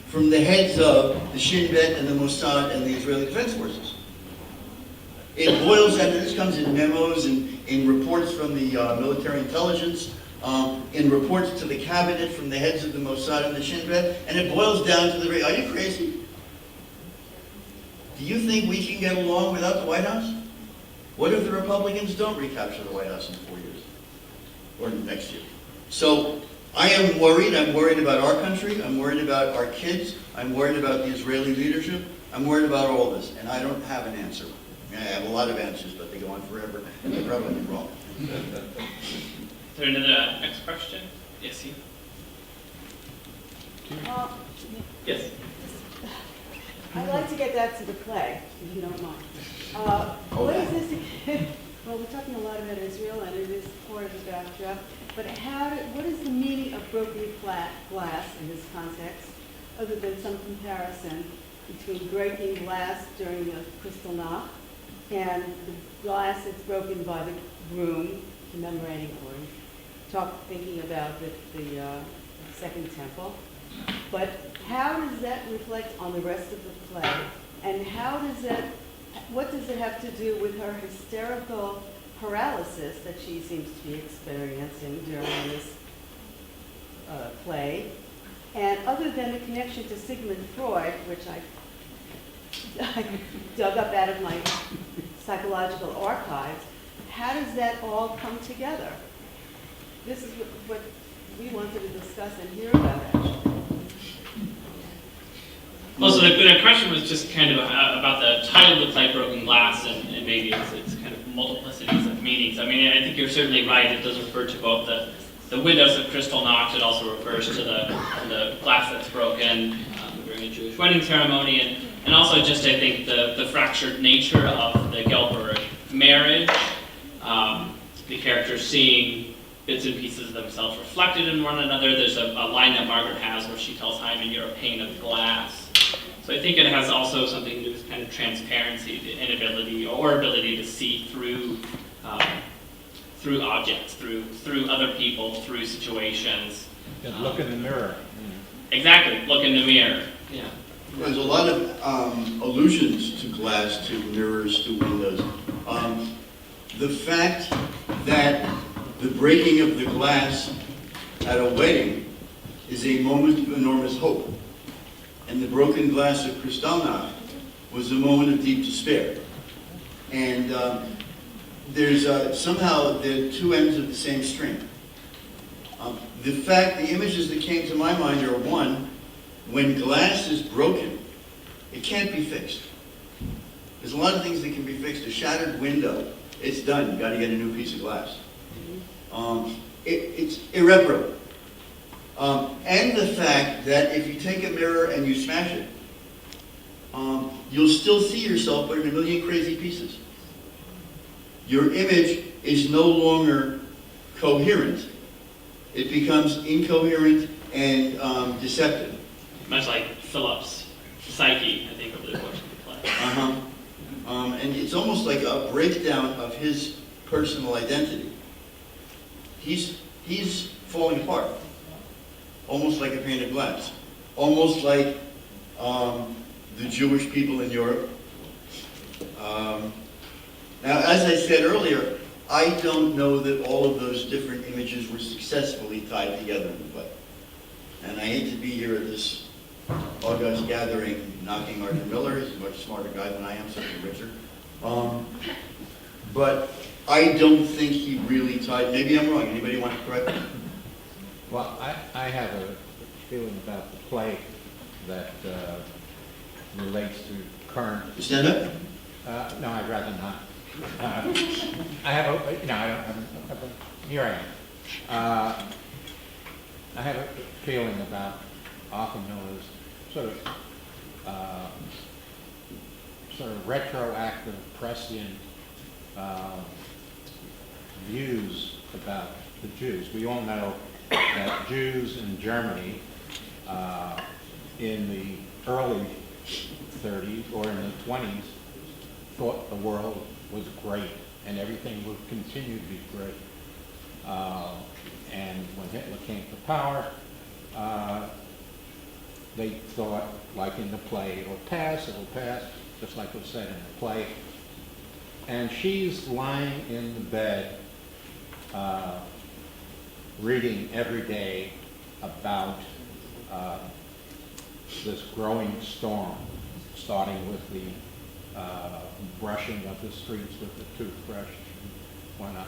from the heads of the Shin Bet and the Mossad and the Israeli Defense Forces. It boils down, and this comes in memos and in reports from the military intelligence, in reports to the cabinet from the heads of the Mossad and the Shin Bet, and it boils down to are you crazy? Do you think we can get along without the White House? What if the Republicans don't recapture the White House in 4 years? Or next year? So, I am worried. I'm worried about our country. I'm worried about our kids. I'm worried about the Israeli leadership. I'm worried about all this, and I don't have an answer. I have a lot of answers, but they go on forever, and they're probably wrong. Is there another next question? Yes, you. Yes. I'd like to get back to the play, if you don't mind. What is this again? Well, we're talking a lot about Israel, and it is part of the backdrop. But what is the meaning of broken glass in this context, other than some comparison between breaking glass during the Kristallnacht and the glass that's broken by the groom, commemorating or thinking about the Second Temple? But how does that reflect on the rest of the play? And what does it have to do with her hysterical paralysis that she seems to be experiencing during this play? And other than the connection to Sigmund Freud, which I dug up out of my psychological archives, how does that all come together? This is what we wanted to discuss and hear about, actually. Well, so the question was just kind of about the title of the play, Broken Glass, and maybe it's kind of multiplicities of meanings. I mean, I think you're certainly right. It does refer to both the windows of Kristallnacht. It also refers to the glass that's broken during a Jewish wedding ceremony, and also just, I think, the fractured nature of the Goldberg marriage, the characters seeing bits and pieces of themselves reflected in one another. There's a line that Margaret has where she tells Hyman, "You're a pane of glass." So I think it has also something to do with kind of transparency, the inability or ability to see through objects, through other people, through situations. Look in the mirror. Exactly, look in the mirror. Yeah. There's a lot of allusions to glass, to mirrors, to windows. The fact that the breaking of the glass at a wedding is a moment of enormous hope. And the broken glass of Kristallnacht was a moment of deep despair. And there's somehow the two ends of the same string. The images that came to my mind are, one, when glass is broken, it can't be fixed. There's a lot of things that can be fixed. A shattered window, it's done. You've got to get a new piece of glass. It's irreparable. And the fact that if you take a mirror and you smash it, you'll still see yourself, but in a million crazy pieces. Your image is no longer coherent. It becomes incoherent and deceptive. Much like Philip's psyche, I think, over the course of the play. Uh-huh. And it's almost like a breakdown of his personal identity. He's falling apart, almost like a pane of glass, almost like the Jewish people in Europe. Now, as I said earlier, I don't know that all of those different images were successfully tied together in the play. And I hate to be here at this august gathering knocking Arthur Miller. He's a much smarter guy than I am, certainly richer. But I don't think he really tied, maybe I'm wrong. Anybody want to correct me? Well, I have a feeling about the play that relates to current. You stand up? No, I'd rather not. I have a, no, I don't, here I am. I have a feeling about Arthur Miller's sort of retroactive, prescient views about the Jews. We all know that Jews in Germany in the early 30s or in the 20s thought the world was great and everything would continue to be great. And when Hitler came to power, they thought, like in the play, it'll pass, just like was said in the play. And she's lying in the bed, reading every day about this growing storm, starting with the brushing of the streets with the toothbrush and whatnot.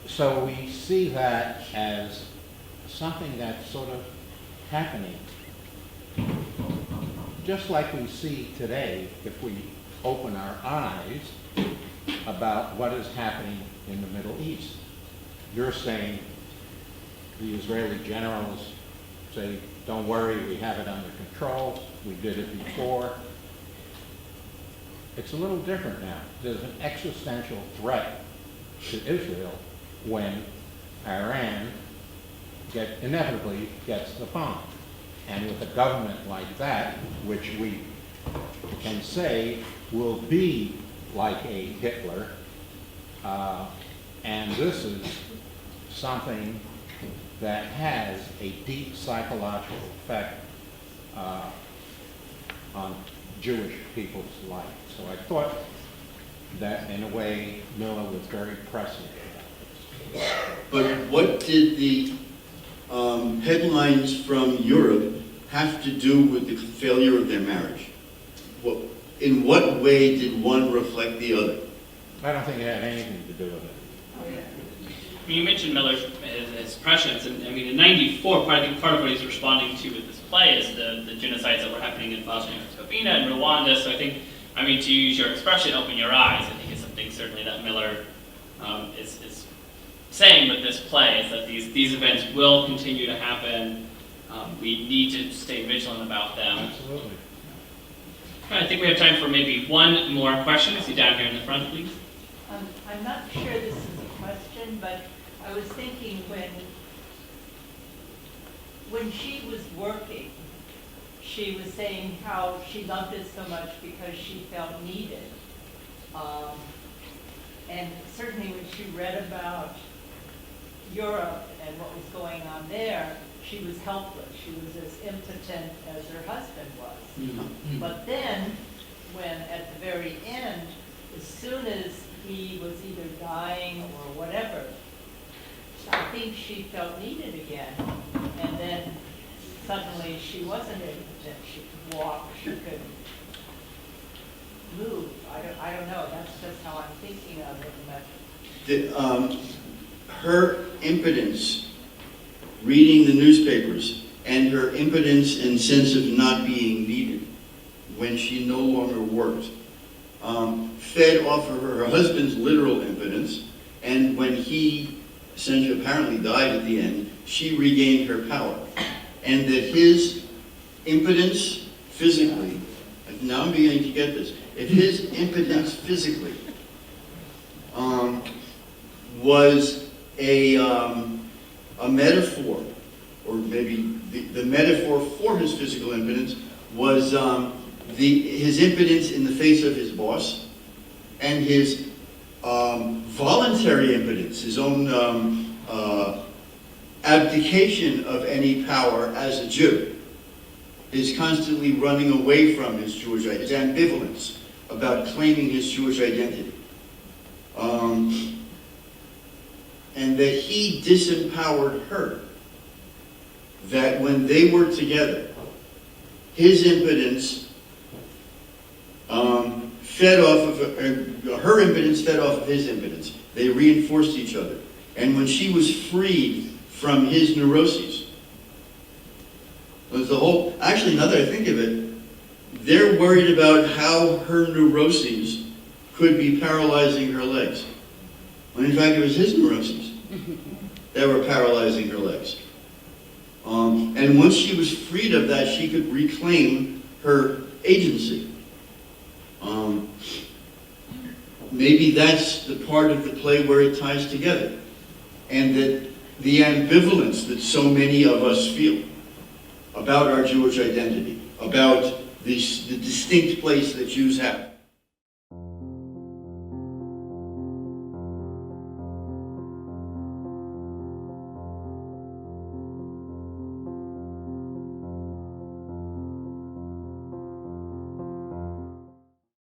So we see that as something that's sort of happening. Just like we see today, if we open our eyes about what is happening in the Middle East. You're saying the Israeli generals say, don't worry, we have it under control, we did it before. It's a little different now. There's an existential threat to Israel when Iran inevitably gets the bomb. And with a government like that, which we can say will be like a Hitler, and this is something that has a deep psychological effect on Jewish people's life. So I thought that, in a way, Miller was very prescient about this. But what did the headlines from Europe have to do with the failure of their marriage? In what way did one reflect the other? I don't think it had anything to do with it. You mentioned Miller's his prescience, and I mean in '94, part of what he's responding to with this play is the genocides that were happening in Bosnia and Herzegovina and Rwanda. So I think, I mean, to use your expression, open your eyes, I think is something certainly that Miller is saying with this play, is that these events will continue to happen. We need to stay vigilant about them. Absolutely. I think we have time for maybe one more question. See down here in the front, please. I'm not sure this is a question, but I was thinking when she was working, she was saying how she loved it so much because she felt needed. And certainly when she read about Europe and what was going on there, she was helpless. She was as impotent as her husband was. Mm-hmm. But then, when at the very end, as soon as he was either dying or whatever, I think she felt needed again. And then suddenly she wasn't impotent. She could walk, she could move. I don't know. That's just how I'm thinking of it. Her impotence reading the newspapers and her impotence and sense of not being needed when she no longer worked fed off of her husband's literal impotence, and when he essentially apparently died at the end, she regained her power. And that his impotence physically, now I'm beginning to get this, if his impotence physically was a metaphor, or maybe the metaphor for his physical impotence was his impotence in the face of his boss, and his voluntary impotence, his own abdication of any power as a Jew, his constantly running away from his Jewish identity, his ambivalence about claiming his Jewish identity. And that he disempowered her. That when they were together, his impotence fed off of her impotence fed off of his impotence. They reinforced each other. And when she was freed from his neuroses, was the whole. Actually, now that I think of it, they're worried about how her neuroses could be paralyzing her legs. When in fact it was his neuroses that were paralyzing her legs. And once she was freed of that, she could reclaim her agency. Maybe that's the part of the play where it ties together. And that the ambivalence that so many of us feel about our Jewish identity, about the distinct place that Jews have,